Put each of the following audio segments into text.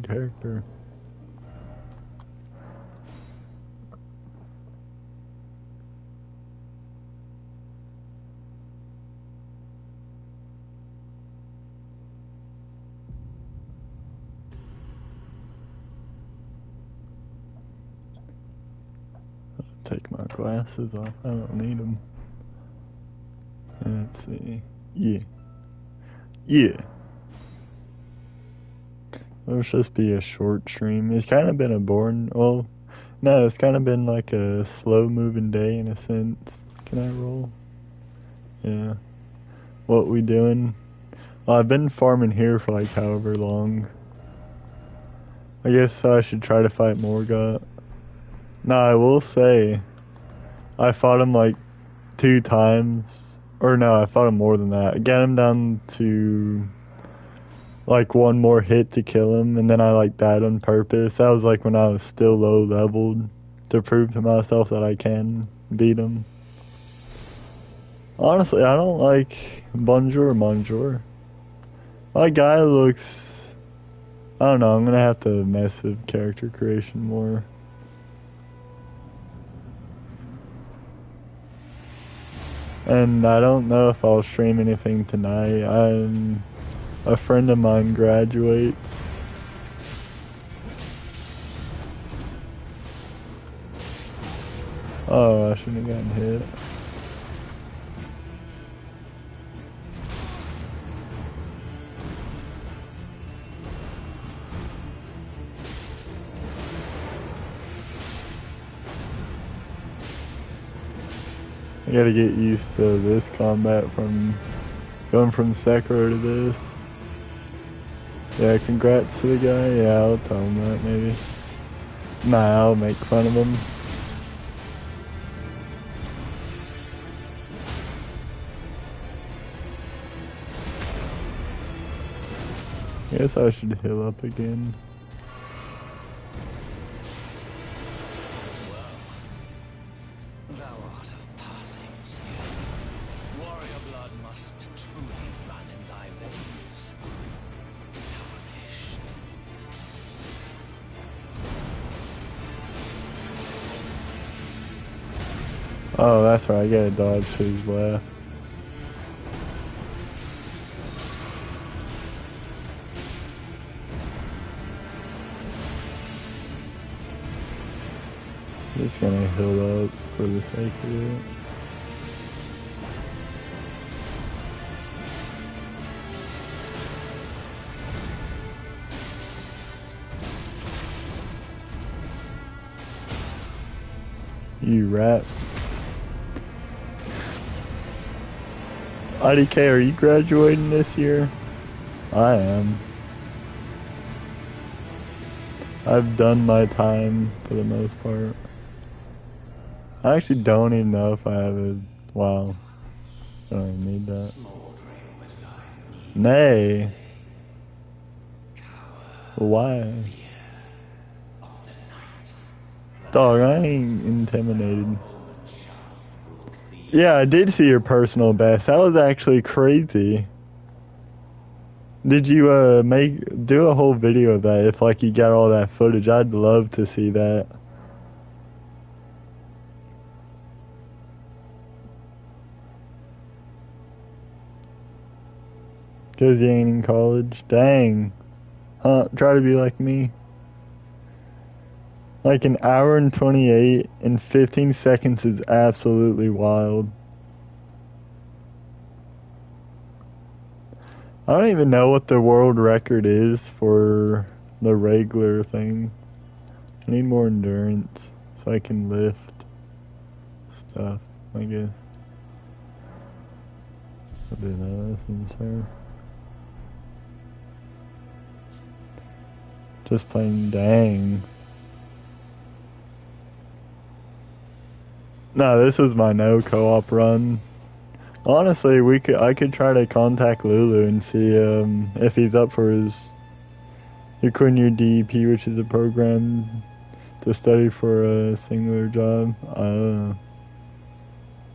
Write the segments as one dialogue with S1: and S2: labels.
S1: good character. Take my glasses off. I don't need them. Let's see. Yeah. It'll just be a short stream. It's kind of been a boring. Well, no, it's kind of been like a slow-moving day in a sense. Can I roll? Yeah. What we doing? Well, I've been farming here for like however long. I guess I should try to fight Morgott. No, I will say, I fought him like 2 times. Or no, I fought him more than that. I got him down to like 1 more hit to kill him, and then I like died on purpose. That was like when I was still low leveled, to prove to myself that I can beat him. Honestly, I don't like Bonjour. My guy looks... I don't know, I'm gonna have to mess with character creation more. And I don't know if I'll stream anything tonight. A friend of mine graduates. Oh, I shouldn't have gotten hit. I gotta get used to this combat from going from Sekiro to this. Yeah, congrats to the guy. Yeah, I'll tell him that maybe. Nah, I'll make fun of him. I guess I should heal up again. Oh, that's right, I gotta dodge to his left. Just gonna heal up for the sake of it. You rat. IDK, are you graduating this year? I am. I've done my time for the most part. I actually don't even know if I have a... Wow. I don't even need that. Nay. Why? Dog, I ain't intimidated. Yeah, I did see your personal best. That was actually crazy. Did you do a whole video of that if like you got all that footage? I'd love to see that. Cause you ain't in college? Dang. Huh, try to be like me. Like an hour and 28 and 15 seconds is absolutely wild. I don't even know what the world record is for the regular thing. I need more endurance so I can lift stuff, I guess. I'll do that, that's sure. Just plain dang. No, this was my no co-op run. Honestly, I could try to contact Lulu and see if he's up for his Equinure DEP, which is a program to study for a singular job.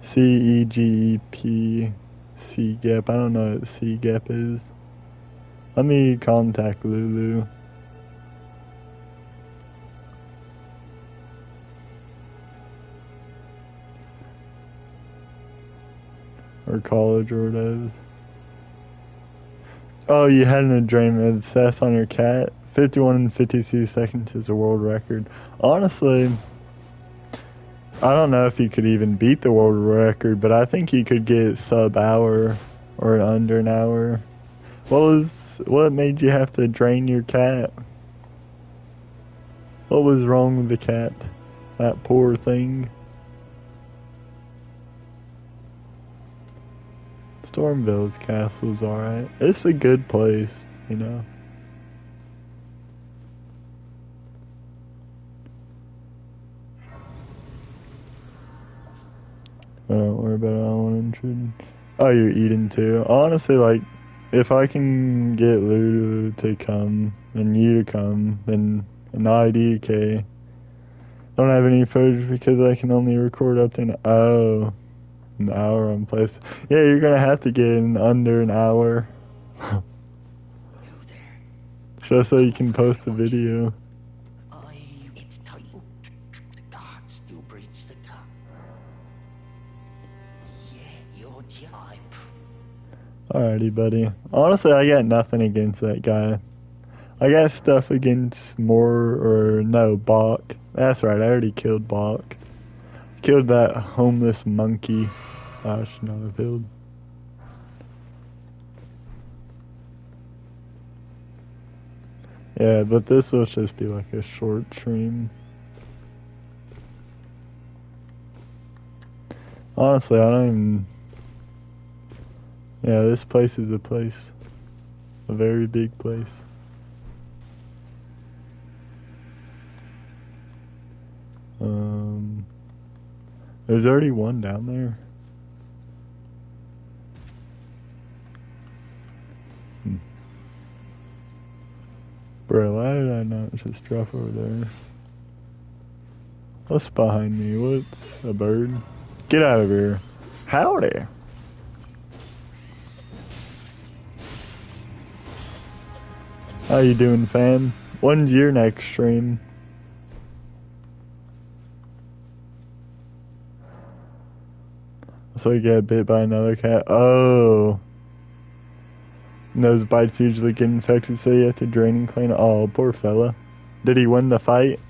S1: CEGEP CGAP. I don't know what CGAP is. Let me contact Lulu. or college or whatever. Oh, you had an adrenaline access on your cat. 51 and 52 seconds is a world record. Honestly, I don't know if you could even beat the world record, but I think you could get sub-hour or under an hour. What made you have to drain your cat? What was wrong with the cat? That poor thing. Stormville's castle's alright. It's a good place, you know. Don't worry about it, I don't want to intrude. Oh, you're eating too. Honestly, like, if I can get Lulu to come and you to come, then an IDK. Don't have any footage because I can only record up to an hour on place. Yeah, you're gonna have to get in under an hour. Just so you can post a video. Alrighty, buddy. Honestly, I got nothing against that guy. I got stuff against Bach. That's right, I already killed Bach. Killed that homeless monkey. I should not have killed. Yeah, but this will just be like a short stream. Honestly, I don't even... Yeah, this place is a place. A very big place. There's already one down there. Bro, why did I not just drop over there? What's behind me? What's a bird? Get out of here. Howdy. How you doing, fam? When's your next stream? So you get bit by another cat. Oh. And those bites usually get infected, so you have to drain and clean. Oh, poor fella. Did he win the fight?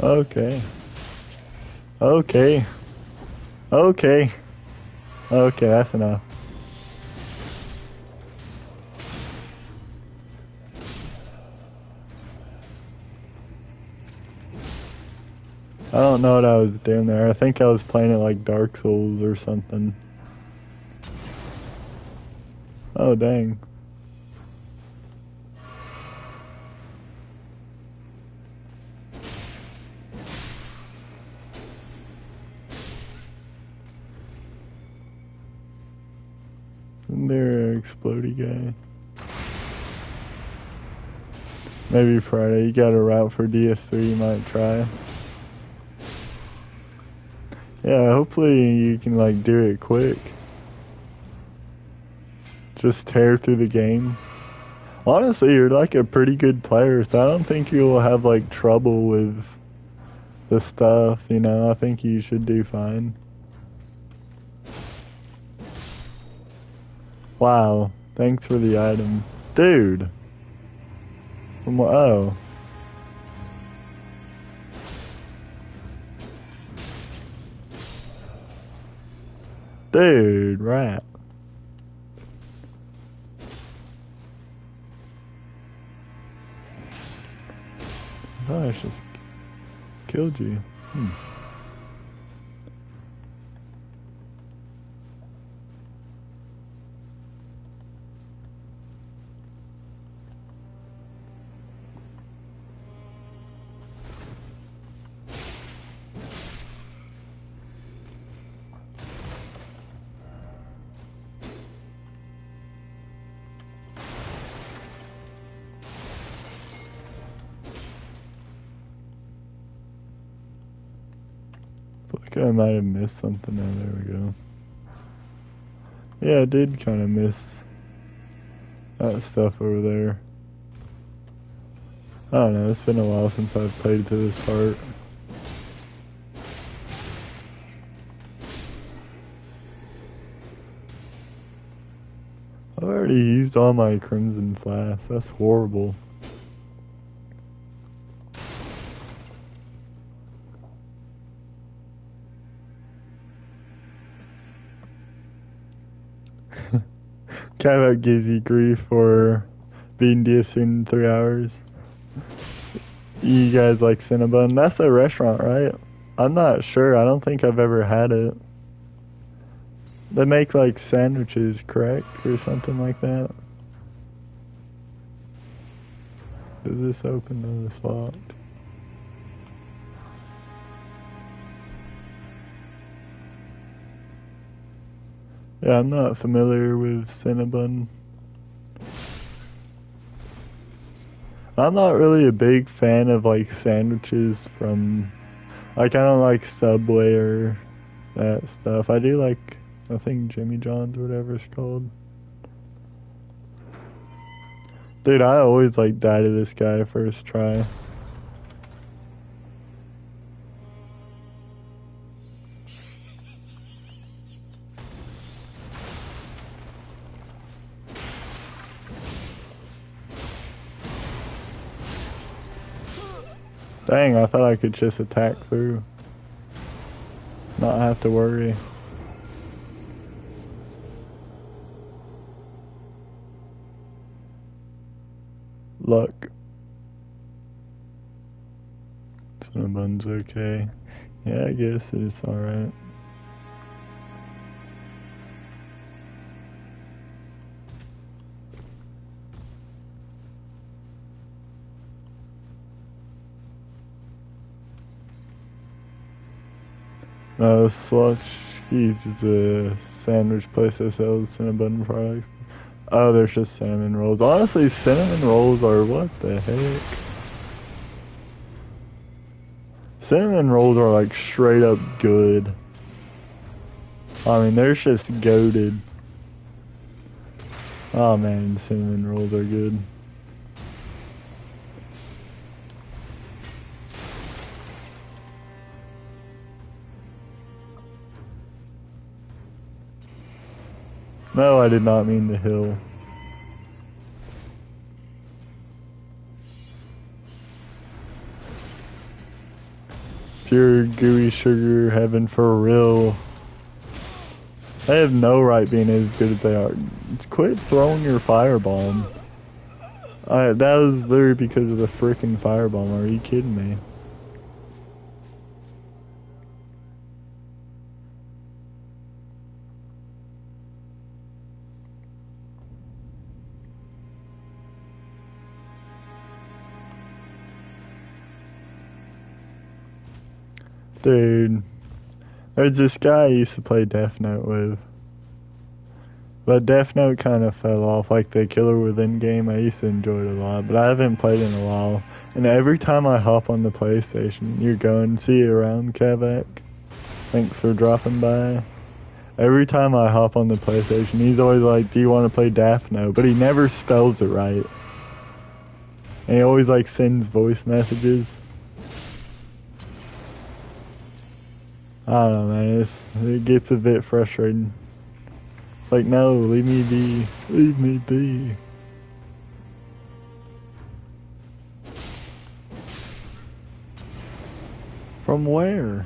S1: Okay. Okay. Okay. Okay, that's enough. I don't know what I was doing there. I think I was playing it like Dark Souls or something. Oh, dang. Isn't there an explodey guy? Maybe Friday. You got a route for DS3 you might try. Yeah, hopefully you can like do it quick. Just tear through the game. Honestly, you're like a pretty good player, so I don't think you'll have like trouble with the stuff, you know. I think you should do fine. Wow, thanks for the item. Dude! Oh. Dude, rat. Oh, I just killed you. I might have missed something. Oh, there we go. Yeah, I did kind of miss that stuff over there. I don't know, it's been a while since I've played to this part. I've already used all my Crimson Flasks. That's horrible. Kavak gives you grief for being DS'd in 3 hours. You guys like Cinnabon? That's a restaurant, right? I'm not sure. I don't think I've ever had it. They make like sandwiches, correct? Or something like that. Does this open? No, it's locked. Yeah, I'm not familiar with Cinnabon. I'm not really a big fan of like sandwiches from, like I don't like Subway or that stuff. I do like, I think Jimmy John's or whatever it's called. Dude, I always like die to this guy first try. Dang, I thought I could just attack through. Not have to worry. Luck. Cinnabon's okay. Yeah, I guess it's alright. Slushki's is a sandwich place that sells Cinnabon products. Oh, there's just cinnamon rolls. Honestly, cinnamon rolls are what the heck? Cinnamon rolls are like straight up good. I mean, they're just goated. Oh man, cinnamon rolls are good. No, I did not mean the hill. Pure gooey sugar heaven for real. They have no right being as good as they are. Just quit throwing your firebomb. That was literally because of the freaking firebomb. Are you kidding me? Dude, there's this guy I used to play Death Note with. But Death Note kind of fell off, like the Killer Within game. I used to enjoy it a lot, but I haven't played in a while. And every time I hop on the PlayStation, you're going, see you around, Kavak. Thanks for dropping by. Every time I hop on the PlayStation, he's always like, do you want to play Death Note? But he never spells it right. And he always like sends voice messages. I don't know, man. It gets a bit frustrating. Like, no, leave me be. Leave me be. From where?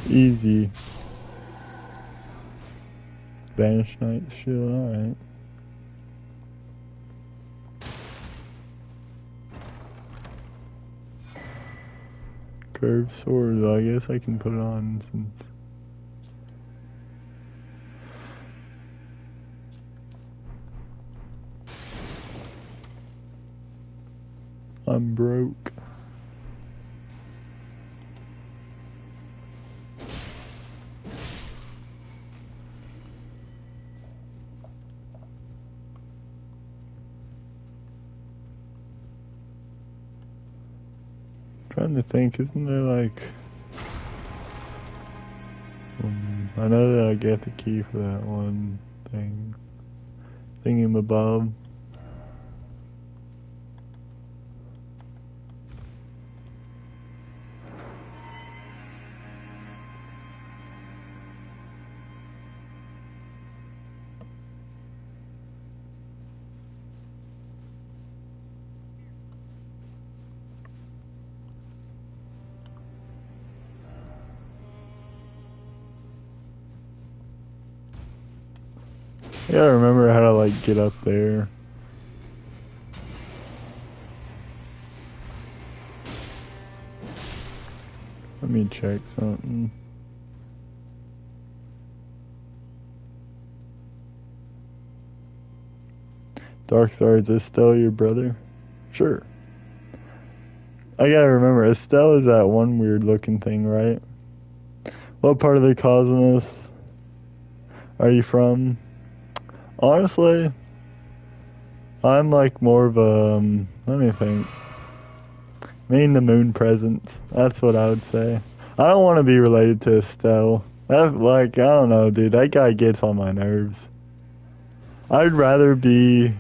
S1: Easy. Banish Knight Shield, alright. Curved sword, I guess I can put it on since I'm broke. Trying to think, isn't there like... I know that I get the key for that one thing. Thingamabob. Yeah, I remember how to like get up there. Let me check something. Darkstar, is Estelle your brother? Sure. I gotta remember, Estelle is that one weird looking thing, right? What part of the cosmos are you from? Honestly, I'm like more of a, let me think. Me and the moon presence. That's what I would say. I don't want to be related to Estelle. That, like, I don't know, dude. That guy gets on my nerves. I'd rather be,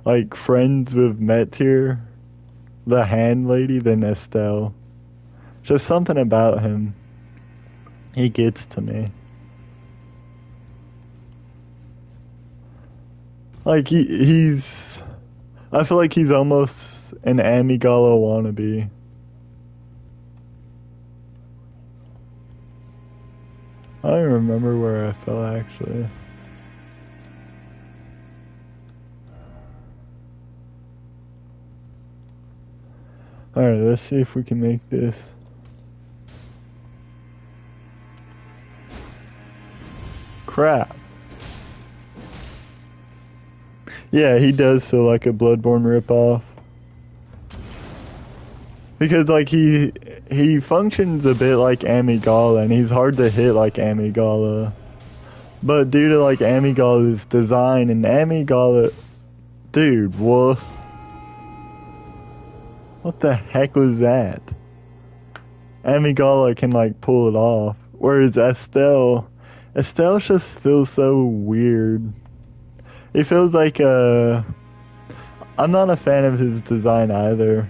S1: like, friends with Metyr, the hand lady, than Estelle. Just something about him. He gets to me. Like, he's... I feel like he's almost an Amygala wannabe. I don't even remember where I fell, actually. Alright, let's see if we can make this. Crap. Yeah, he does feel like a Bloodborne ripoff. Because, like, he functions a bit like Amygala, and he's hard to hit like Amygala. But due to, like, Amygala's design, and Amygala... Dude, what? What the heck was that? Amygala can, like, pull it off. Whereas Estelle just feels so weird. It feels like I'm not a fan of his design either.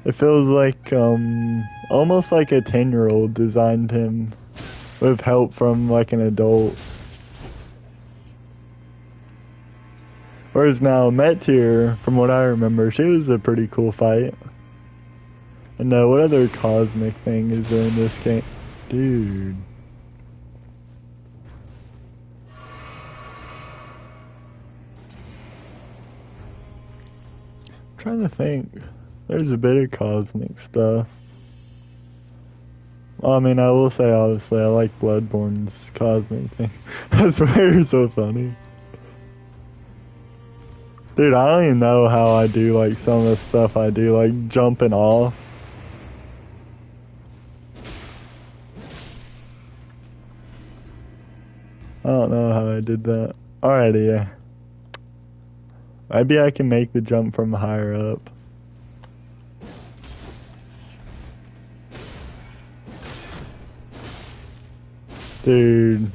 S1: It feels like almost like a 10-year-old designed him with help from like an adult. Whereas now Metyr, from what I remember, she was a pretty cool fight. And what other cosmic thing is there in this game? Dude. Trying to think. There's a bit of cosmic stuff. I mean, I will say, obviously, I like Bloodborne's cosmic thing. That's very so funny. Dude, I don't even know how I do, like, some of the stuff I do, like, jumping off. I don't know how I did that. Alrighty, yeah. Maybe I can make the jump from higher up. Dude,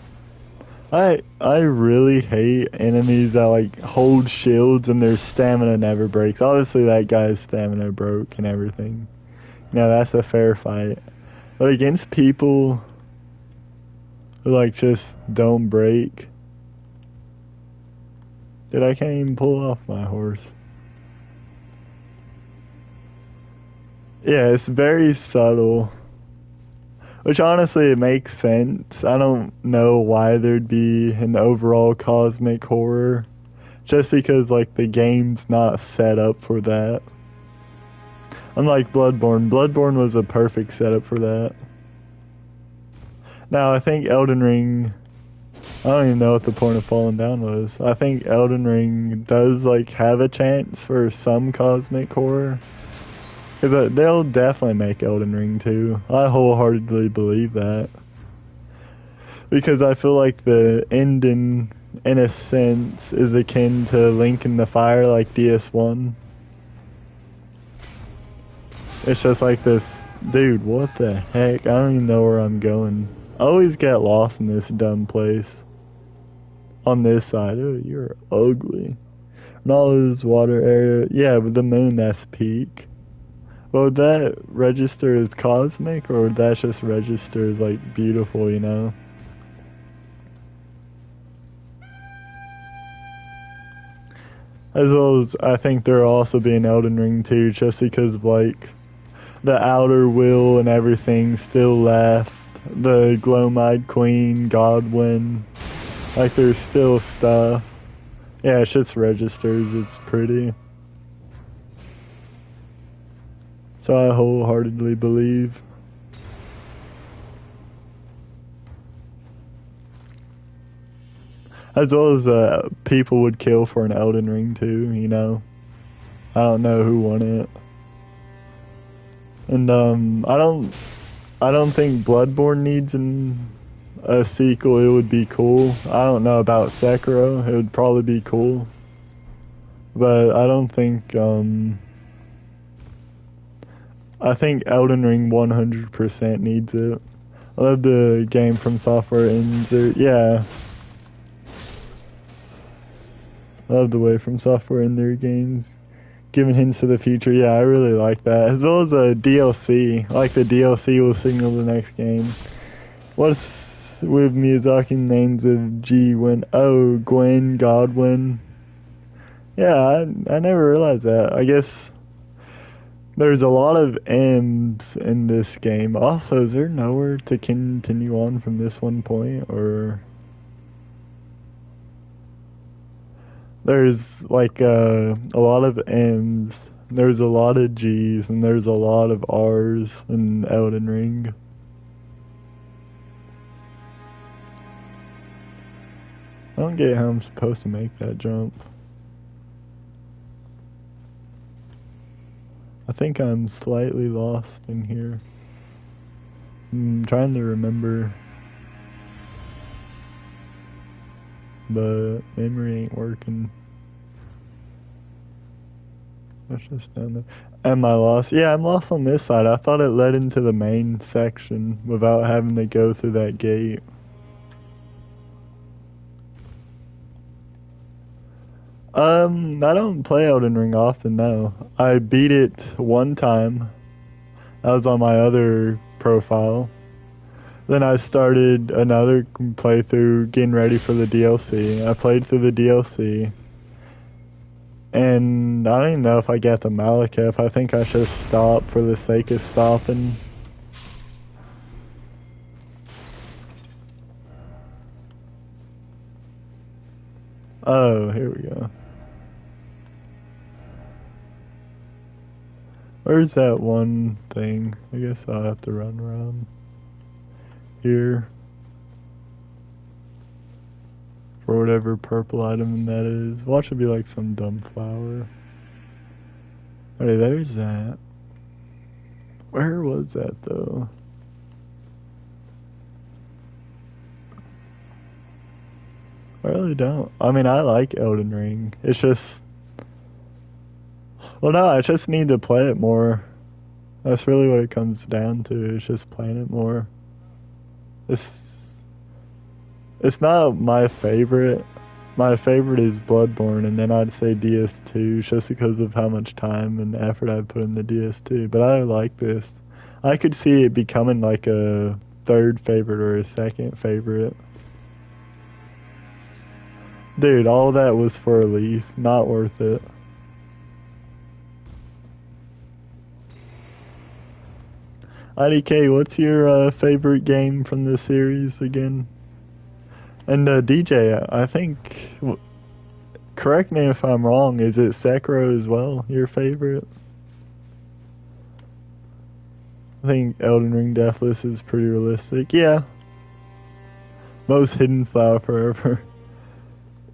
S1: I really hate enemies that like hold shields and their stamina never breaks. Obviously that guy's stamina broke and everything. No, that's a fair fight. But against people who like just don't break. Dude, I can't even pull off my horse. Yeah, it's very subtle. Which honestly, it makes sense. I don't know why there'd be an overall cosmic horror. Just because, like, the game's not set up for that. Unlike Bloodborne. Bloodborne was a perfect setup for that. Now, I think Elden Ring... I don't even know what the point of Falling Down was. I think Elden Ring does, like, have a chance for some cosmic horror. Because they'll definitely make Elden Ring 2. I wholeheartedly believe that. Because I feel like the ending, in a sense, is akin to Link in the Fire, like DS1. It's just like this, dude, what the heck? I don't even know where I'm going. I always get lost in this dumb place. On this side, oh, you're ugly. Knowledge water area, yeah, with the moon, that's peak. Well, would that register as cosmic, or would that just register as, like, beautiful, you know? As well as, I think there'll also be an Elden Ring too, just because of, like, the Outer Will and everything still left. The Glowmide Queen, Godwyn. Like, there's still stuff. Yeah, it's just registers, it's pretty. So I wholeheartedly believe. As well as people would kill for an Elden Ring too, you know. I don't know who won it. And I don't think Bloodborne needs a sequel. It would be cool. I don't know about Sekiro. It would probably be cool. But I don't think I think Elden Ring 100% needs it. I love the game from Software Ends. Yeah. I love the way From Software in their games. Giving hints to the future. Yeah, I really like that. As well as the DLC. Like the DLC will signal the next game. What's with Miyazaki names of Gwen? Oh, Gwen, Godwyn. Yeah, I never realized that. I guess there's a lot of M's in this game. Also, is there nowhere to continue on from this one point, or there's like a lot of M's, there's a lot of G's, and there's a lot of R's in Elden Ring. I don't get how I'm supposed to make that jump. I think I'm slightly lost in here. I'm trying to remember. The memory ain't working. That's just down there. Am I lost? Yeah, I'm lost on this side. I thought it led into the main section without having to go through that gate. I don't play Elden Ring often, no. I beat it one time. That was on my other profile. Then I started another playthrough getting ready for the DLC. I played through the DLC. And I don't even know if I got to Malekith. I think I should stop for the sake of stopping. Oh, here we go. Where's that one thing? I guess I'll have to run around here for whatever purple item that is. Watch it be like some dumb flower. Okay, there's that. Where was that though? I really don't. I mean, I like Elden Ring. It's just, well, no, I just need to play it more. That's really what it comes down to. It's just playing it more. It's not my favorite. My favorite is Bloodborne, and then I'd say DS2, just because of how much time and effort I put in the DS2. But I like this. I could see it becoming like a third favorite or a second favorite. Dude, all that was for a leaf. Not worth it. IDK, what's your favorite game from this series again? And DJ, I think, correct me if I'm wrong, is it Sekiro as well, your favorite? I think Elden Ring Deathless is pretty realistic. Yeah. Most Hidden Flower forever.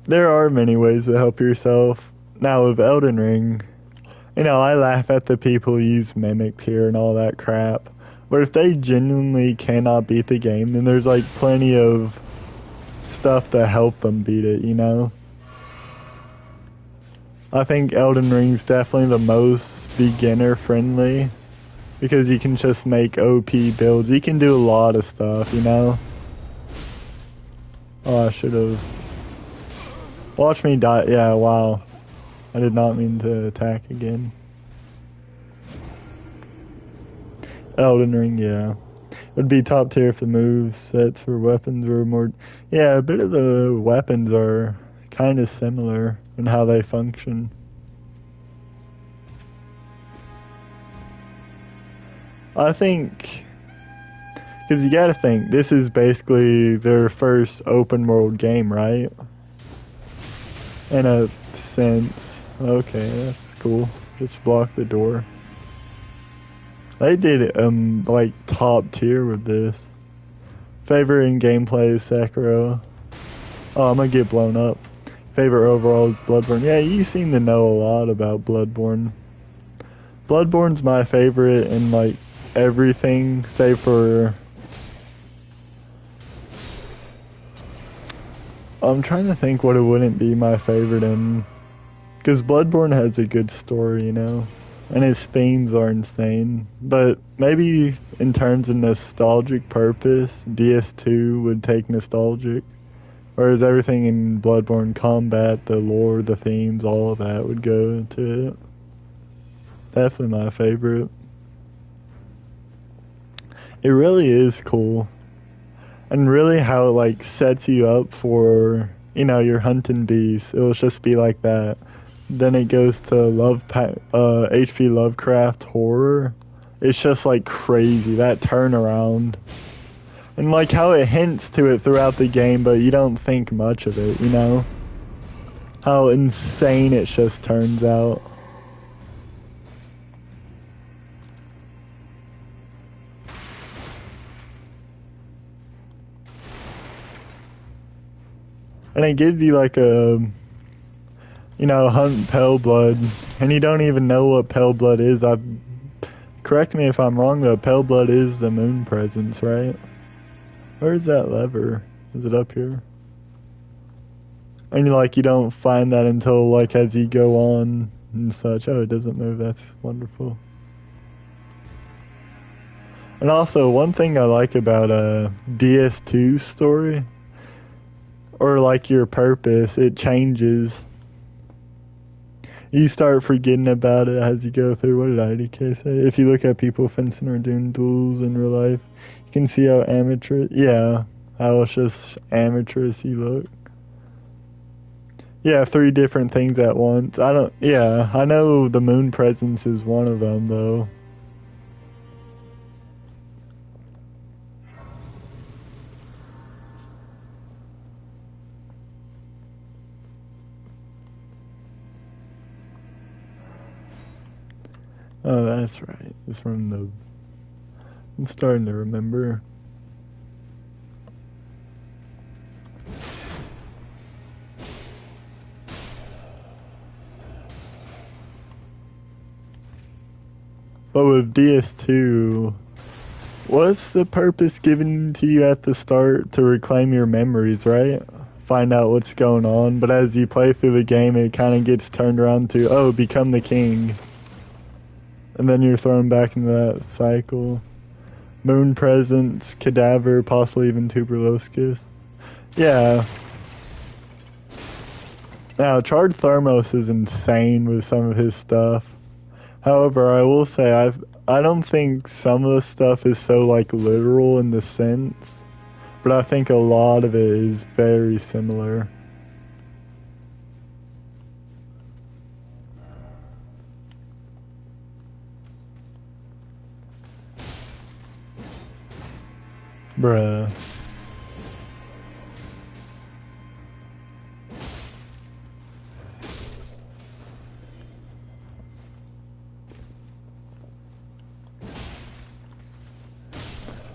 S1: There are many ways to help yourself. Now with Elden Ring, you know, I laugh at the people who use Mimic here and all that crap. But if they genuinely cannot beat the game, then there's like plenty of stuff to help them beat it, you know? I think Elden Ring's definitely the most beginner friendly because you can just make OP builds. You can do a lot of stuff, you know? Oh, I should have. Watch me die. Yeah, wow. I did not mean to attack again. Elden Ring, yeah. Would be top tier if the move sets for weapons were more. Yeah, a bit of the weapons are kind of similar in how they function. I think, because you gotta think, this is basically their first open world game, right? In a sense. Okay, that's cool. Just block the door. They did like top tier with this. Favorite in gameplay is Sekiro. Oh, I'm gonna get blown up. Favorite overall is Bloodborne. Yeah, you seem to know a lot about Bloodborne. Bloodborne's my favorite in like everything, save for. I'm trying to think what it wouldn't be my favorite in. Because Bloodborne has a good story, you know? And its themes are insane. But maybe in terms of nostalgic purpose, DS2 would take nostalgic. Whereas everything in Bloodborne, combat, the lore, the themes, all of that would go into it. Definitely my favorite. It really is cool. And really how it like sets you up for, you know, your hunting beast. It'll just be like that. Then it goes to H.P. Lovecraft horror. It's just like crazy, that turnaround. And like how it hints to it throughout the game, but you don't think much of it, you know? How insane it just turns out. And it gives you like a, you know, hunt pale blood, and you don't even know what pale blood is. Correct me if I'm wrong though, pale blood is the moon presence, right? Where's that lever? Is it up here? And you don't find that until like as you go on and such. Oh, it doesn't move, that's wonderful. And also, one thing I like about DS2 story, or like your purpose, it changes. You start forgetting about it as you go through. What did IDK say? If you look at people fencing or doing duels in real life, you can see how how it's just amateurish you look. Yeah, 3 different things at once. I know the moon presence is one of them though. Oh, that's right. It's from the... I'm starting to remember. But with DS2, what's the purpose given to you at the start? To reclaim your memories, right? Find out what's going on. But as you play through the game, it kind of gets turned around to, oh, become the king. And then you're thrown back into that cycle. Moon presence, cadaver, possibly even tuberoscus. Yeah. Now, Charred Thermos is insane with some of his stuff. However, I will say I don't think some of the stuff is so like literal in the sense, but I think a lot of it is very similar. Bruh.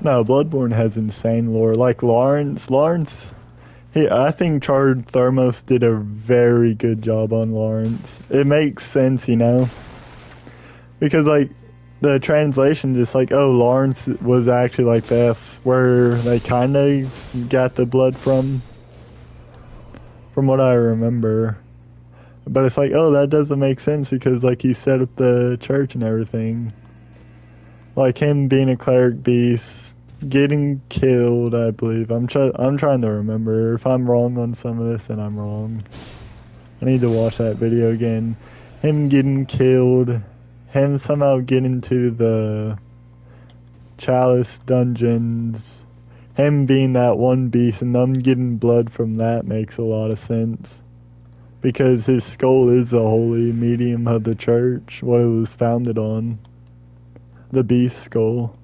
S1: No, Bloodborne has insane lore. Like Lawrence, I think Charred Thermos did a very good job on Lawrence. It makes sense, you know? Because like, the translation just like, oh, Lawrence was actually like this, where they kind of got the blood from what I remember. But it's like, oh, that doesn't make sense because like he set up the church and everything. Like him being a cleric beast, getting killed, I believe. I'm trying to remember. If I'm wrong on some of this, then I'm wrong. I need to watch that video again. Him getting killed, him somehow getting to the Chalice dungeons, him being that one beast and them getting blood from that makes a lot of sense. Because his skull is the holy medium of the church, what it was founded on. The beast skull.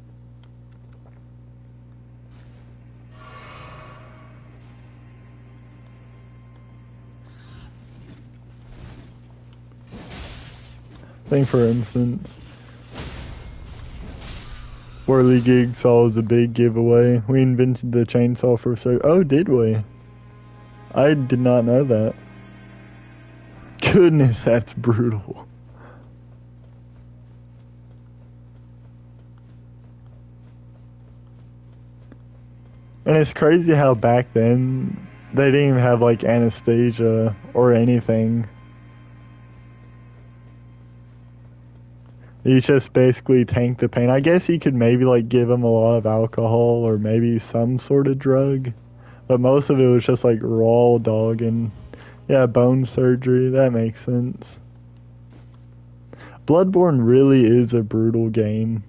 S1: I think, for instance, Whirly Gig Saw is a big giveaway. We invented the chainsaw for oh, did we? I did not know that. Goodness, that's brutal. And it's crazy how back then they didn't even have like anesthesia or anything. You just basically tank the pain. I guess you could maybe like give him a lot of alcohol or maybe some sort of drug. But most of it was just like raw dog and yeah, bone surgery. That makes sense. Bloodborne really is a brutal game.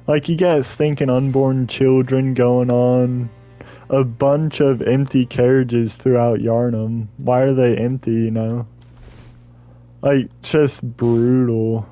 S1: Like, you got stinking unborn children going on. A bunch of empty carriages throughout Yharnam. Why are they empty, you know? Like, just brutal.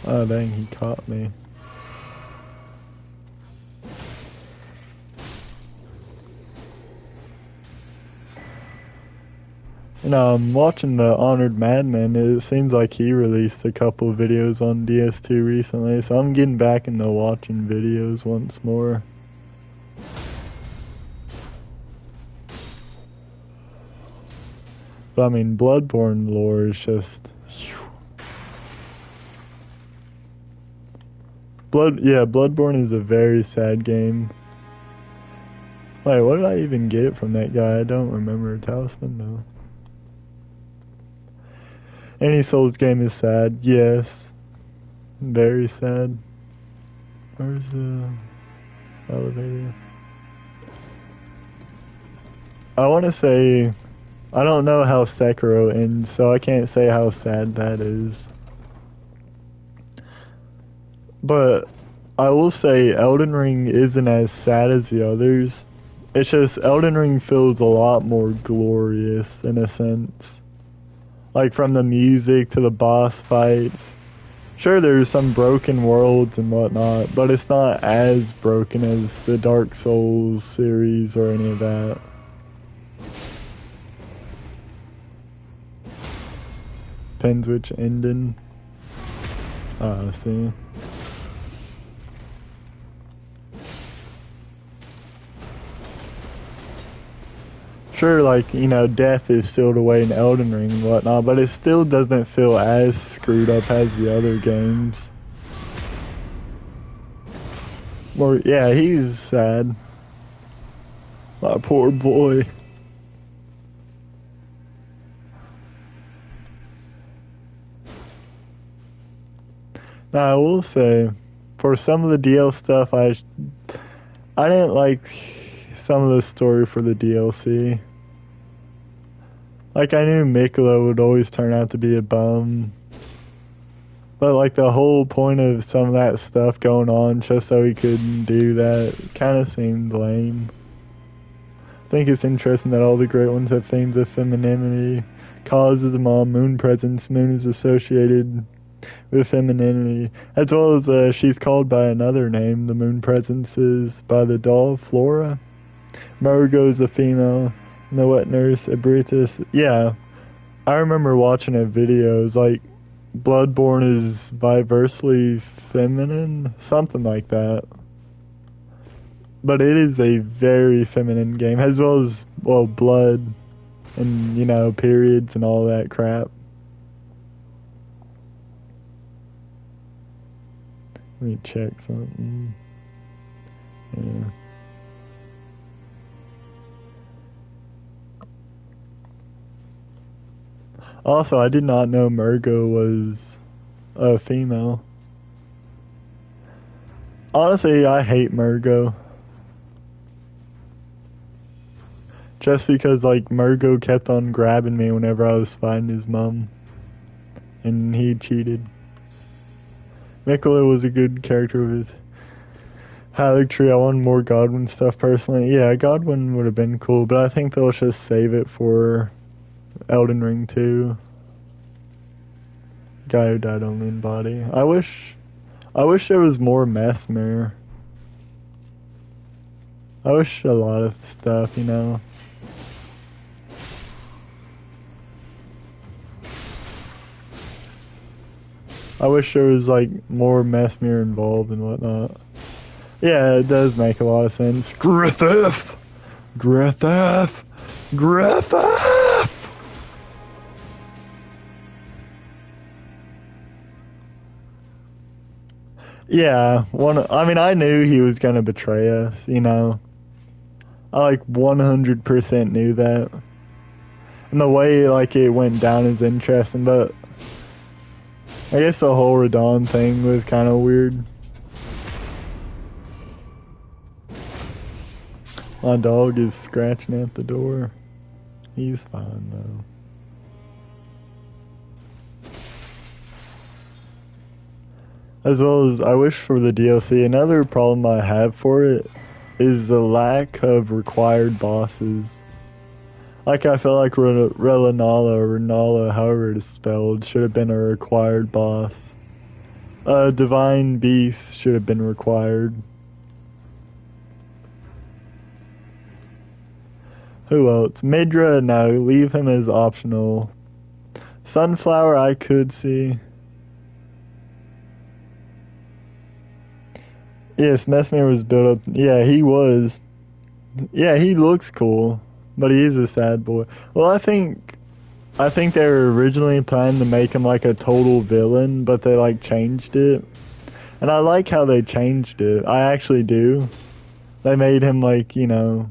S1: Oh dang, he caught me. And I'm watching the Honored Madman. It seems like he released a couple of videos on DS2 recently, so I'm getting back into watching videos once more. But I mean, Bloodborne lore is just... Bloodborne is a very sad game. Wait, what did I even get from that guy? I don't remember. Talisman? No. Any Souls game is sad. Yes. Very sad. Where's the elevator? I want to say... I don't know how Sekiro ends, so I can't say how sad that is. But I will say Elden Ring isn't as sad as the others. It's just Elden Ring feels a lot more glorious in a sense. Like from the music to the boss fights. Sure, there's some broken worlds and whatnot, but it's not as broken as the Dark Souls series or any of that. Depends which ending. See. Sure, like, you know, death is sealed away in Elden Ring and whatnot, but it still doesn't feel as screwed up as the other games. Or, yeah, he's sad. My poor boy. Now, I will say, for some of the DL stuff, I didn't like some of the story for the DLC. Like, I knew Miquella would always turn out to be a bum. But, like, the whole point of some of that stuff going on just so he couldn't do that kind of seemed lame. I think it's interesting that all the great ones have themes of femininity. Cause is a mom, moon presence. Moon is associated with femininity. As well as she's called by another name. The moon presence is by the doll, Flora. Margot is a female. And the wet nurse, Ebritus. Yeah, I remember watching a videos like Bloodborne is diversely feminine, something like that. But it is a very feminine game, as well as, well, Blood. and, you know, periods and all that crap. Let me check something. Yeah. Also, I did not know Murgo was a female. Honestly, I hate Murgo. Just because, like, Murgo kept on grabbing me whenever I was fighting his mom. And he cheated. Miquella was a good character of his. Haligtree, I want more Godwyn stuff personally. Yeah, Godwyn would have been cool, but I think they'll just save it for Elden Ring 2. Guy who died only in body. I wish there was more Messmer. I wish a lot of stuff, you know. I wish there was like more Messmer involved and whatnot. Yeah, it does make a lot of sense. Griffith! Griffith! Griffith! Yeah, I mean, I knew he was gonna betray us, you know. I like 100% knew that. And the way like it went down is interesting, but I guess the whole Radahn thing was kind of weird. My dog is scratching at the door. He's fine though. As well as I wish for the DLC. Another problem I have for it is the lack of required bosses. Like I feel like Relinala or Renala, however it is spelled, should have been a required boss. Divine Beast should have been required. Who else? Midra, no, leave him as optional. Sunflower, I could see. Yes, Messmer was built up. Yeah, he was. Yeah, he looks cool, but he is a sad boy. Well, I think they were originally planning to make him like a total villain, but they like changed it. And I like how they changed it. I actually do. They made him like, you know,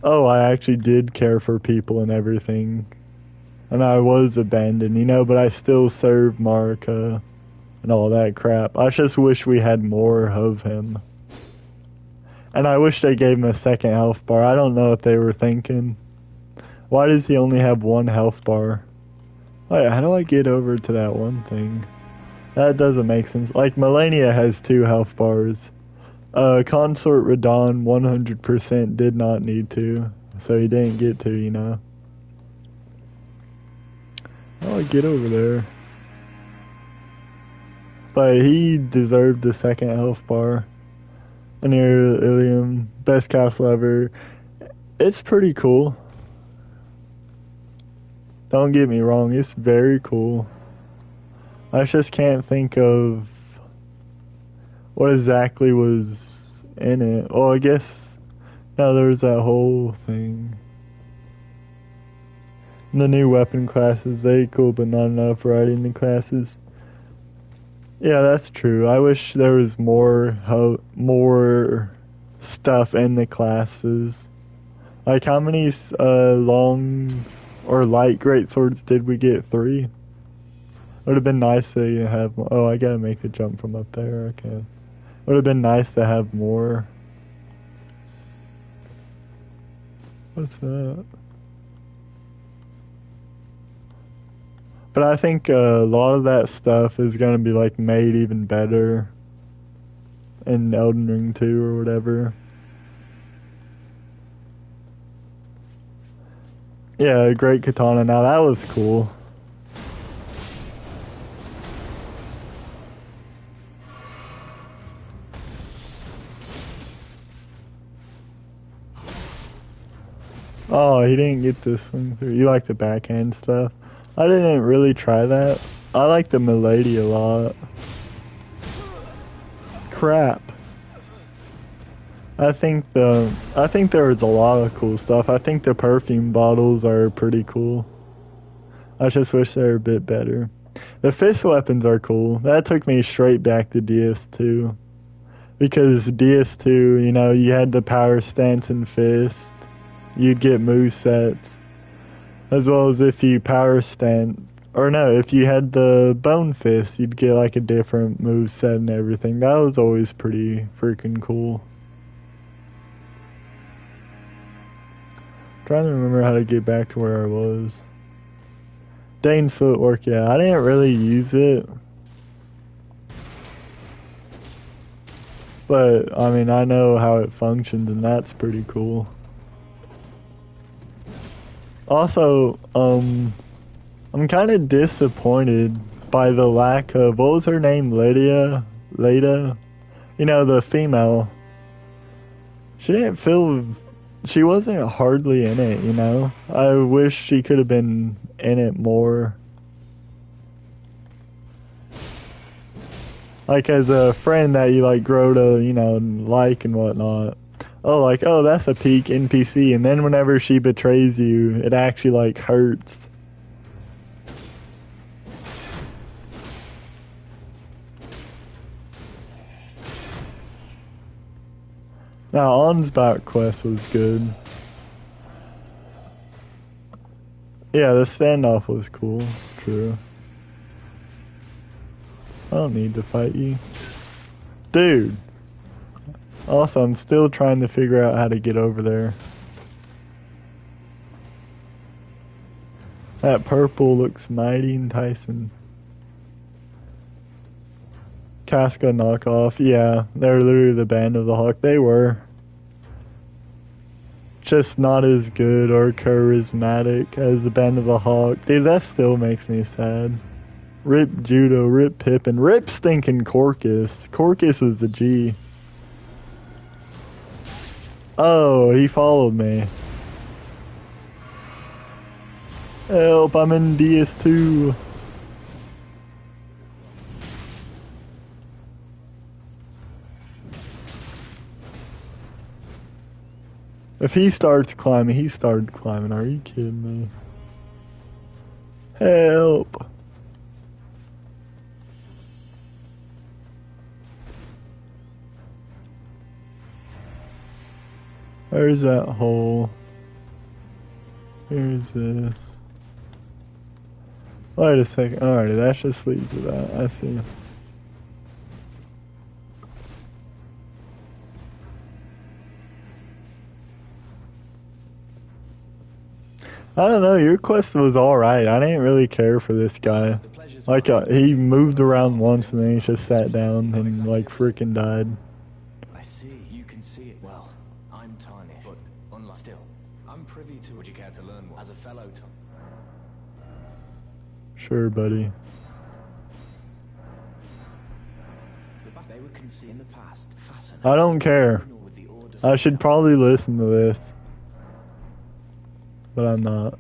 S1: oh, I actually did care for people and everything. And I was abandoned, you know, but I still served Marika and all that crap. I just wish we had more of him. And I wish they gave him a second health bar. I don't know what they were thinking. Why does he only have one health bar? Wait, how do I get over to that one thing? That doesn't make sense. Like, Melania has 2 health bars. Consort Radahn 100% did not need to. So he didn't get to, you know. How do I get over there? But he deserved the second health bar. Near Ilium, best castle ever. It's pretty cool. Don't get me wrong, it's very cool. I just can't think of what exactly was in it. Well, I guess, no, there was that whole thing. And the new weapon classes, they cool, but not enough variety in the classes. Yeah, that's true. I wish there was more stuff in the classes. Like, how many long or light great swords did we get? 3? Would have been nice to have. Oh, I gotta make the jump from up there. Okay. Would have been nice to have more. What's that? But I think a lot of that stuff is gonna be like made even better in Elden Ring 2 or whatever. Yeah, great katana. Now that was cool. Oh, he didn't get to swing through. You like the backhand stuff? I didn't really try that. I like the Milady a lot. Crap. I think there was a lot of cool stuff. I think the perfume bottles are pretty cool. I just wish they were a bit better. The fist weapons are cool. That took me straight back to DS2. Because DS2, you know, you had the power stance and fist. You'd get move sets. As well as if you power stance. Or no, if you had the bone fist, you'd get like a different move set and everything. That was always pretty freaking cool. Trying to remember how to get back to where I was. Dane's footwork, yeah, I didn't really use it. But, I mean, I know how it functions, and that's pretty cool. Also, I'm kind of disappointed by the lack of, what was her name, Leda? You know, the female. She wasn't hardly in it, you know? I wish she could have been in it more. Like, as a friend that you, like, grow to, you know, like and whatnot. Oh, like, oh, that's a peak NPC, and then whenever she betrays you, it actually, like, hurts. Now, Ansbach quest was good. Yeah, the standoff was cool. True. I don't need to fight you. Dude! Also, I'm still trying to figure out how to get over there. That purple looks mighty enticing. Casca knockoff, yeah, they're literally the Band of the Hawk. They were. Just not as good or charismatic as the Band of the Hawk. Dude, that still makes me sad. Rip Judo, rip Pippin, rip stinking Corcus. Corcus was the G. Oh, he followed me. Help, I'm in DS2. If he starts climbing, he started climbing. Are you kidding me? Help. Where's that hole? Here's this. Wait a second. Alrighty, that just leads to that. I see. I don't know, your quest was alright. I didn't really care for this guy. Like, he moved around once and then he just sat down and, like, freaking died.
S2: I see. You can see it. Well, I'm tarnished, but unlike still, I'm privy to. Would you care to learn more? As a fellow
S1: Sure, buddy.
S2: They were conceived in the past. Fascinating.
S1: I don't care. I should probably listen to this. But I'm not.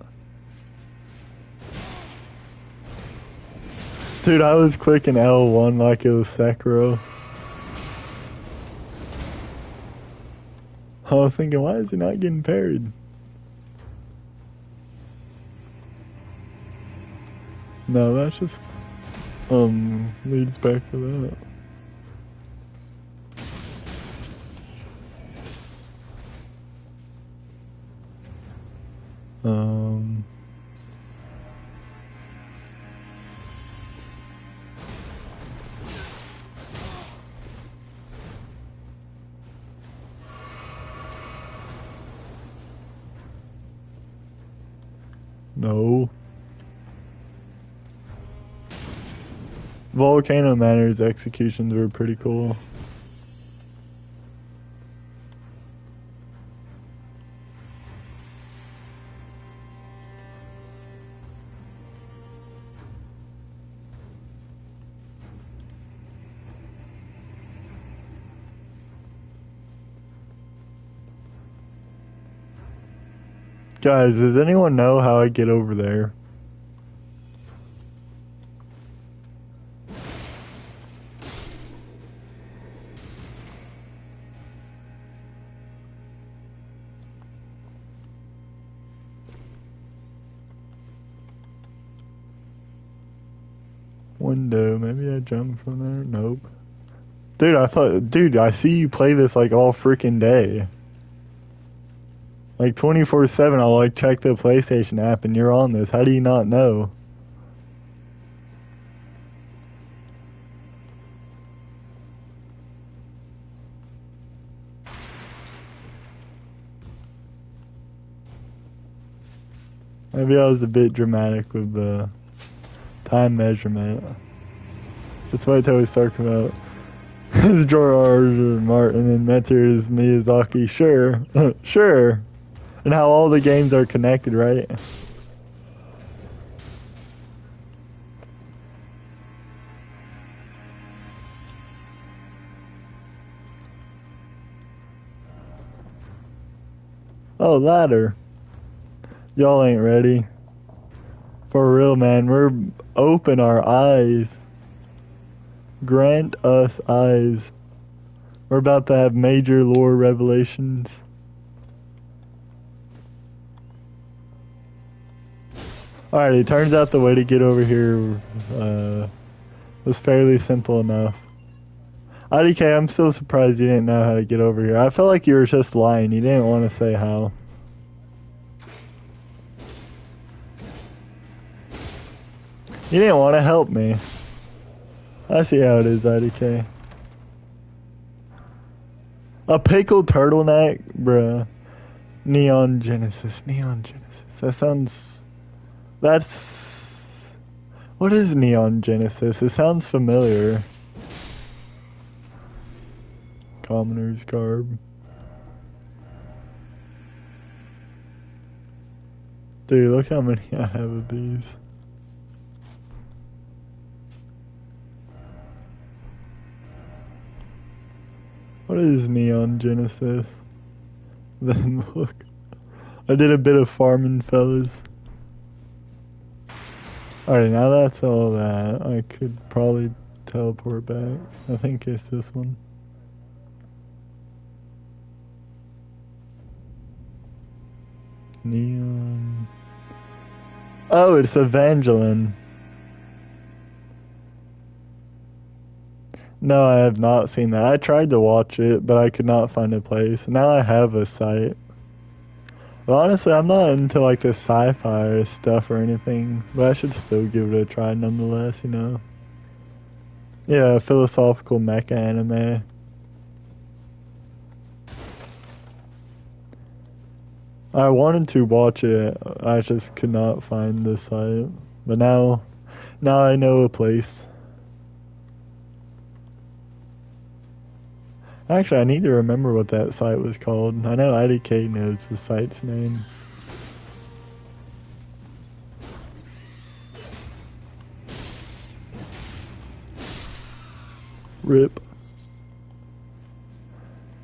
S1: Dude, I was clicking L1 like it was Sekiro. I was thinking, why is he not getting parried? No, that's just leads back to that. No. Volcano Manor's executions were pretty cool. Guys, does anyone know how I get over there? Window. Maybe I jumped from there. Nope. Dude, I see you play this like all freaking day. Like 24/7, I'll like check the PlayStation app and you're on this. How do you not know? Maybe I was a bit dramatic with the time measurement. That's what I always talk about. George R. R. Martin and mentor is Miyazaki. Sure. Sure. And how all the games are connected, right? Oh, ladder. Y'all ain't ready. For real, man. We're open our eyes. Grant us eyes. We're about to have major lore revelations. Alright, it turns out the way to get over here was fairly simple enough. IDK, I'm still surprised you didn't know how to get over here. I felt like you were just lying. You didn't want to say how. You didn't want to help me. I see how it is, IDK. A pickled turtleneck? Bruh. Neon Genesis. Neon Genesis. That sounds... That's... What is Neon Genesis? It sounds familiar. Commoner's Garb. Dude, look how many I have of these. What is Neon Genesis? Then look. I did a bit of farming, fellas. Alright, now that's all that. I could probably teleport back. I think it's this one. Neon. Oh, it's Evangeline. No, I have not seen that. I tried to watch it, but I could not find a place. Now I have a site. But honestly, I'm not into like the sci-fi stuff or anything, but I should still give it a try nonetheless, you know? Yeah, philosophical mecha anime. I wanted to watch it, I just could not find the site. But now I know a place. Actually, I need to remember what that site was called. I know IDK knows the site's name. RIP.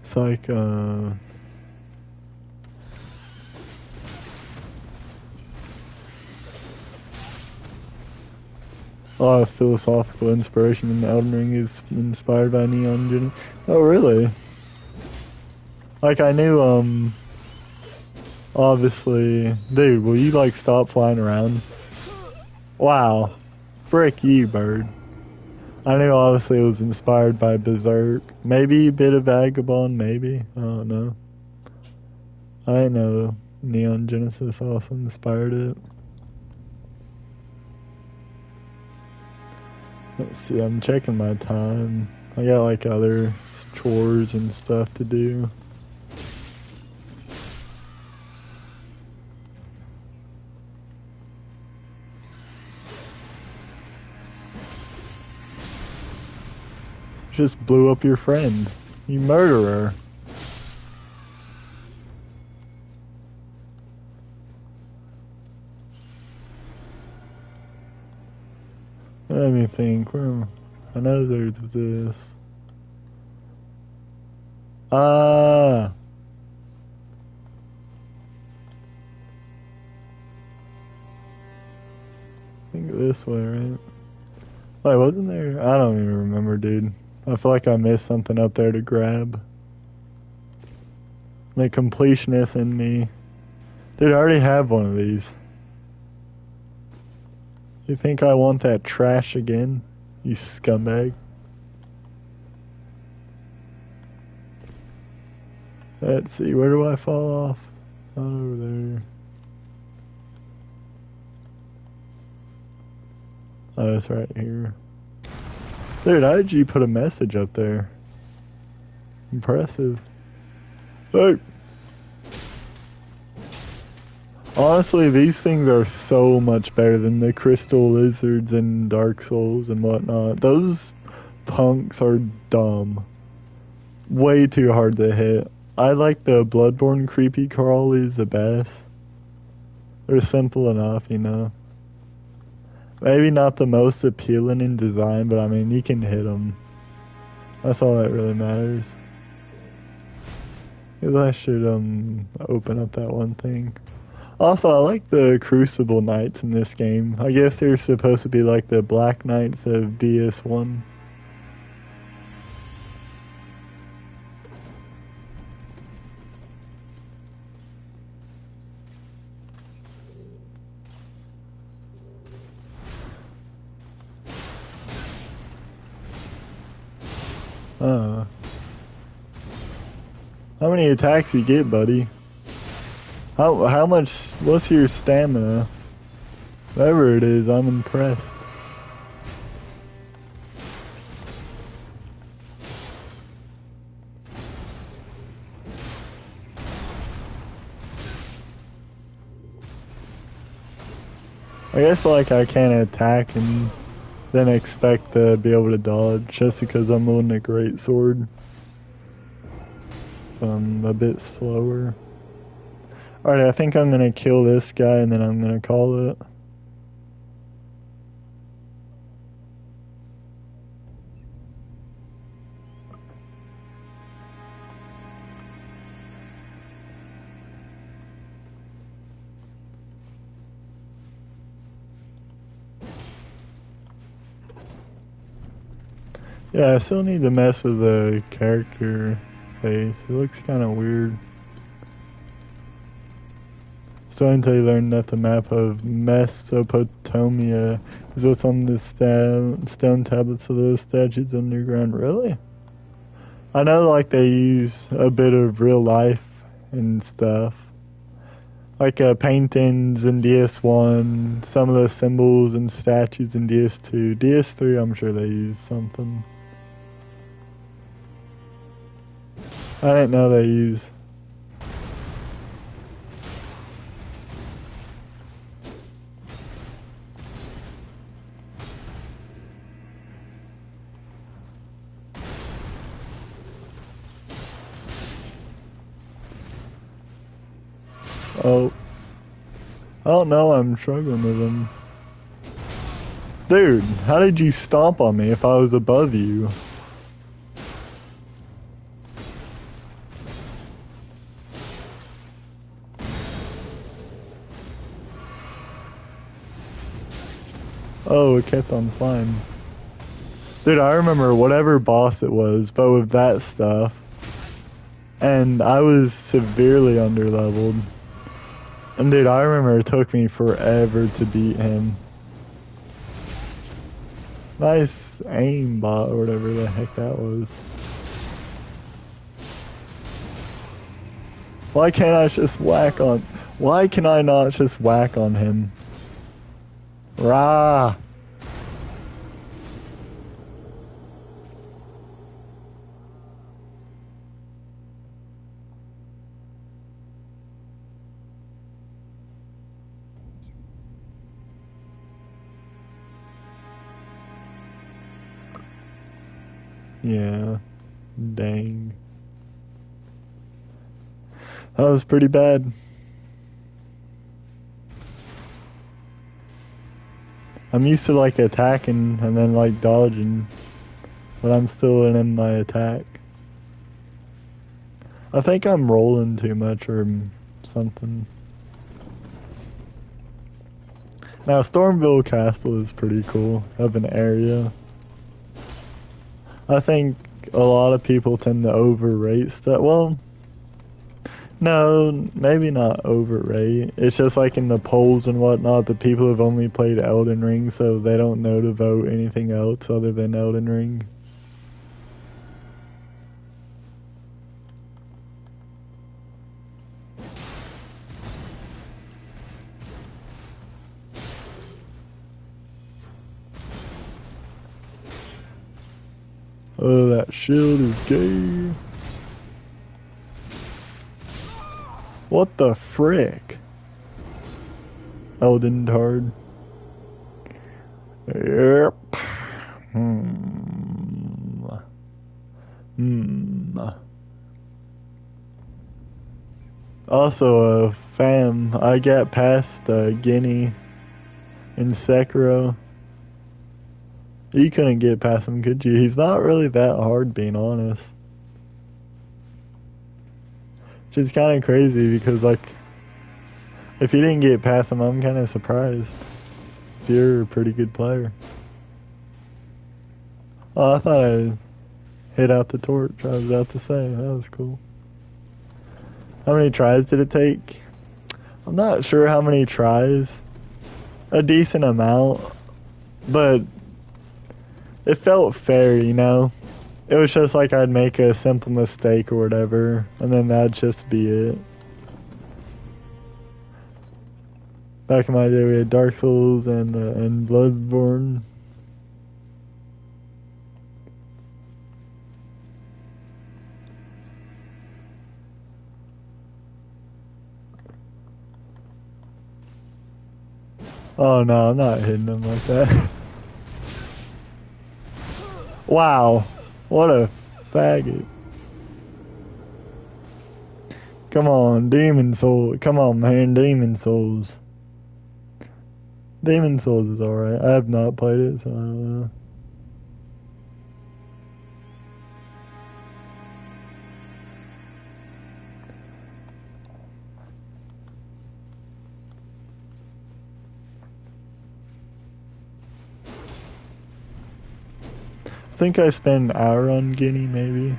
S1: It's like, a lot of philosophical inspiration in Elden Ring is inspired by Neon Genesis. Oh, really? Like, I knew, obviously... Dude, will you, like, stop flying around? Wow. Frick you, bird. I knew, obviously, it was inspired by Berserk. Maybe a bit of Vagabond, maybe. I don't know. I didn't know Neon Genesis also inspired it. Let's see, I'm checking my time. I got like other chores and stuff to do. Just blew up your friend. You murderer. Let me think. Where? I know there's this. Ah. I think this way, right? Wait, wasn't there? I don't even remember, dude. I feel like I missed something up there to grab. The completionist in me. Dude, I already have one of these. You think I want that trash again? You scumbag. Let's see, where do I fall off? Not over there. Oh, it's right here. Dude, how did you put a message up there? Impressive. Hey! Honestly, these things are so much better than the crystal lizards and Dark Souls and whatnot. Those punks are dumb. Way too hard to hit. I like the Bloodborne creepy crawlies the best. They're simple enough, you know. Maybe not the most appealing in design, but I mean, you can hit them. That's all that really matters. Because I should open up that one thing. Also, I like the Crucible Knights in this game. I guess they're supposed to be like the Black Knights of DS1. How many attacks you get, buddy? How much, what's your stamina? Whatever it is, I'm impressed. I guess like I can't attack and then expect to be able to dodge just because I'm holding a great sword. So I'm a bit slower. Alright, I think I'm gonna kill this guy and then I'm gonna call it. Yeah, I still need to mess with the character face. It looks kind of weird. So until you learn that the map of Mesopotamia is what's on the stone tablets of those statues underground. Really? I know like they use a bit of real life and stuff. Like paintings in DS1, some of the symbols and statues in DS2. DS3, I'm sure they use something. I didn't know they use. Oh. I don't know, I'm struggling with them. Dude, how did you stomp on me if I was above you? Oh, it kept on flying. Dude, I remember whatever boss it was, but with that stuff. And I was severely underleveled. And dude, I remember it took me forever to beat him. Nice aim bot or whatever the heck that was. Why can't I just whack on... Why can I not just whack on him? Rah! Yeah. Dang. That was pretty bad. I'm used to like attacking and then like dodging, but I'm still in my attack. I think I'm rolling too much or something. Now Stormville Castle is pretty cool of an area. I think a lot of people tend to overrate stuff. Well, No, maybe not overrate. It's just like in the polls and whatnot, the people have only played Elden Ring, so they don't know to vote anything else other than Elden Ring. Oh, that shield is gay. What the frick? Elden Tard. Yep. Also, fam, I got past Guinea in Sekiro. You couldn't get past him, could you? He's not really that hard, being honest. Which is kind of crazy because, like, if you didn't get past him, I'm kind of surprised. 'Cause you're a pretty good player. Oh, I thought I hit out the torch. I was about to say, that was cool. How many tries did it take? I'm not sure how many tries. A decent amount. But it felt fair, you know? It was just like I'd make a simple mistake or whatever, and then that'd just be it. Back in my day, we had Dark Souls and Bloodborne. Oh no, I'm not hitting them like that. Wow, what a faggot. Come on, Demon Souls. Come on, man, Demon Souls. Demon Souls is alright. I have not played it, so I don't know. I think I spent an hour on Guinea, maybe.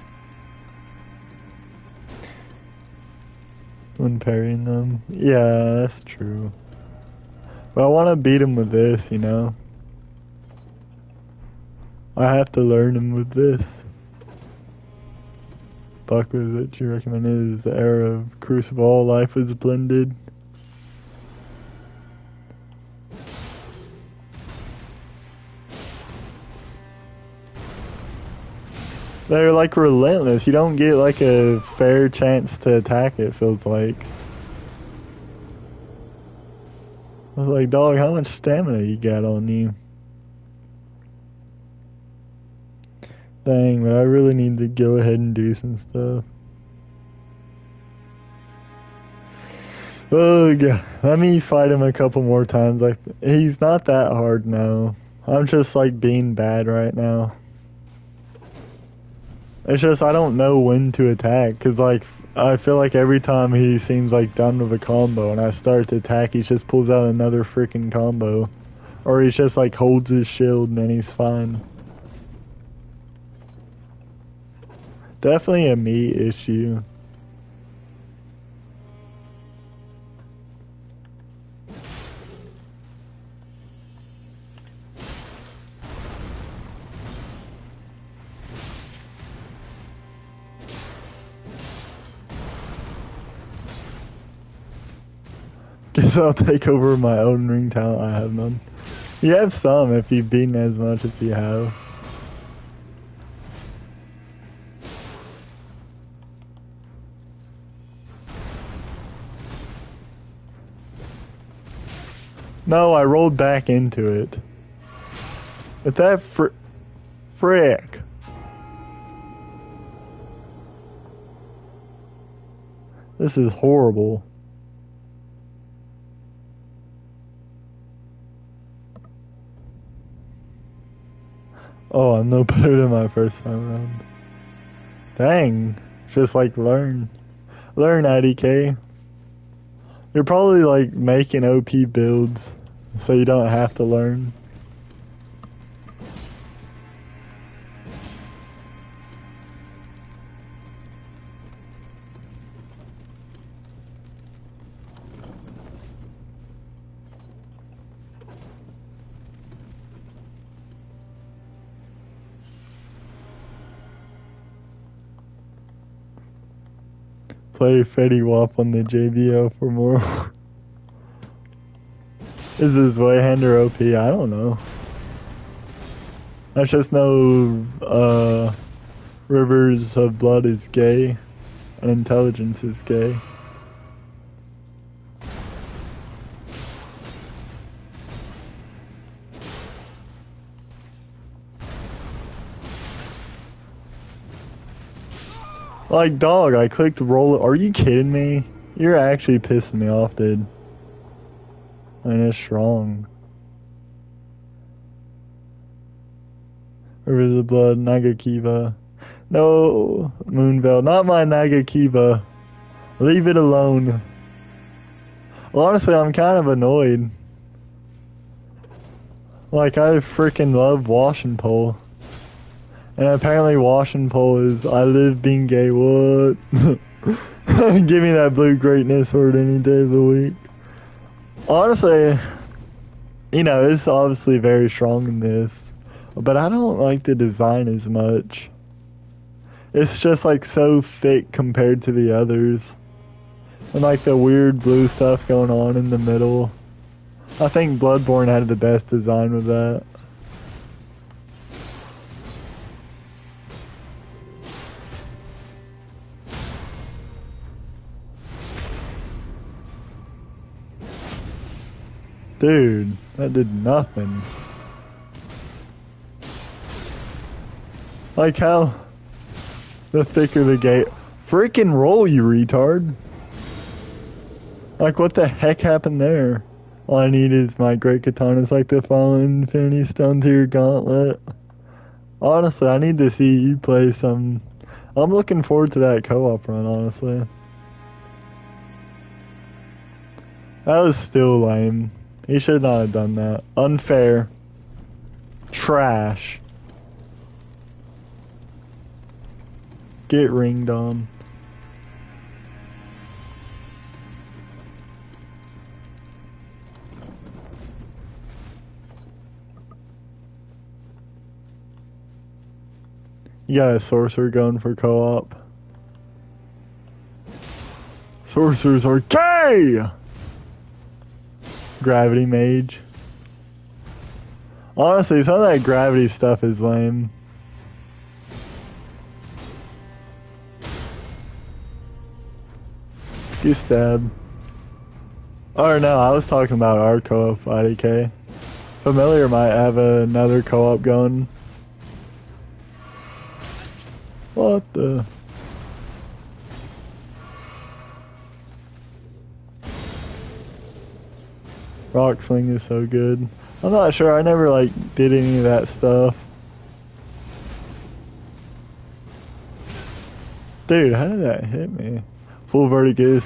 S1: When parrying them. Yeah, that's true. But I want to beat him with this, you know? I have to learn him with this. Fuck, was it you recommended? Is the era of Crucible, all life was blended. They're like relentless. You don't get like a fair chance to attack, it feels like. I was like, dog, how much stamina you got on you? Dang, but I really need to go ahead and do some stuff. Oh god, let me fight him a couple more times. Like, he's not that hard now. I'm just like being bad right now. It's just I don't know when to attack, cause like I feel like every time he seems like done with a combo and I start to attack, he just pulls out another freaking combo, or he's just like holds his shield and then he's fine. Definitely a me issue. Guess I'll take over my own ring talent. I have none. You have some if you've beaten as much as you have. No, I rolled back into it. If that frick. This is horrible. Oh, I'm no better than my first time around. Dang. Just like learn. Learn, IDK. You're probably like making OP builds so you don't have to learn. Play Fetty Wap on the JBL for more. Is this Wayhander OP? I don't know. I just know Rivers of Blood is gay and Intelligence is gay. Like, dog, I clicked roll. Are you kidding me? You're actually pissing me off, dude. I mean, it's strong. Rivers of Blood, Nagakiba. No, Moonveil. Not my Nagakiba. Leave it alone. Well, honestly, I'm kind of annoyed. Like, I freaking love Washington Pole. And apparently Washington Pole is, I live being gay, what? Give me that blue greatness sword any day of the week. Honestly, you know, it's obviously very strong in this. But I don't like the design as much. It's just like so thick compared to the others. And like the weird blue stuff going on in the middle. I think Bloodborne had the best design with that. Dude, that did nothing. Like how the thicker the gate. Freaking roll, you retard. Like what the heck happened there? All I need is my great katanas like the fallen infinity stone to your gauntlet. Honestly, I need to see you play some. I'm looking forward to that co-op run, honestly. That was still lame. He should not have done that. Unfair. Trash. Get ringed on. You got a sorcerer going for co-op. Sorcerers are gay! Gravity mage. Honestly, some of that gravity stuff is lame. You stab. Or no, I was talking about our co-op IDK. Familiar might have another co-op going. What the? Rock Sling is so good. I'm not sure, I never like did any of that stuff. Dude, how did that hit me? Full Verticus,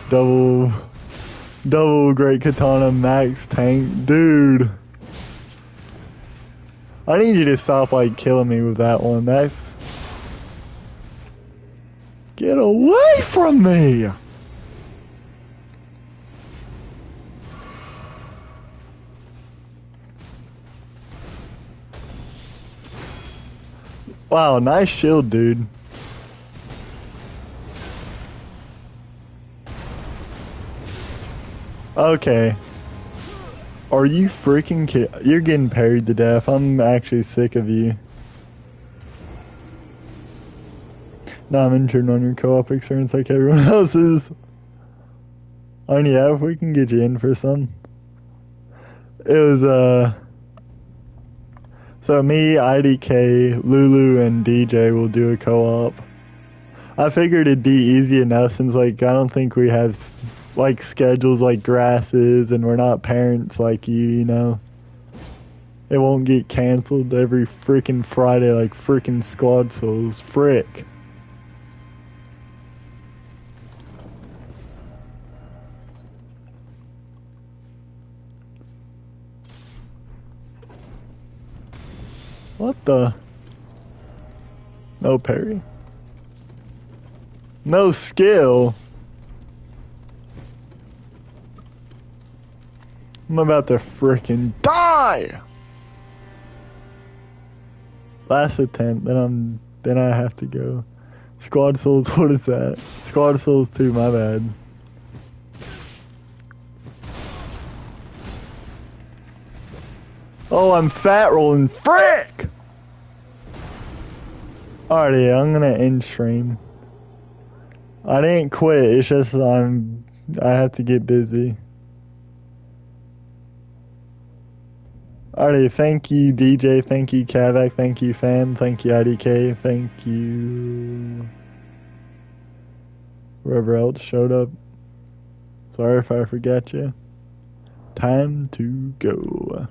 S1: double Great Katana, max tank. Dude. I need you to stop like killing me with that one. That's... Get away from me! Wow, nice shield, dude. Okay. Are you freaking kidding? You're getting parried to death. I'm actually sick of you. Now I'm intern on your co-op experience like everyone else is. I mean, yeah, if we can get you in for some. It was, so me, IDK, Lulu, and DJ will do a co-op. I figured it'd be easy enough since, like, I don't think we have, like, schedules like Grasses, and we're not parents like you know. It won't get canceled every freaking Friday like freaking Squad Souls. Frick. What the? No parry. No skill. I'm about to frickin' die! Last attempt, then I have to go. Squad Souls, what is that? Squad Souls 2, my bad. Oh, I'm fat rolling. Frick! Alrighty, I'm gonna end stream. I didn't quit, it's just I have to get busy. Alrighty, thank you DJ, thank you Kavak, thank you fam, thank you IDK, thank you whoever else showed up. Sorry if I forgot you. Time to go.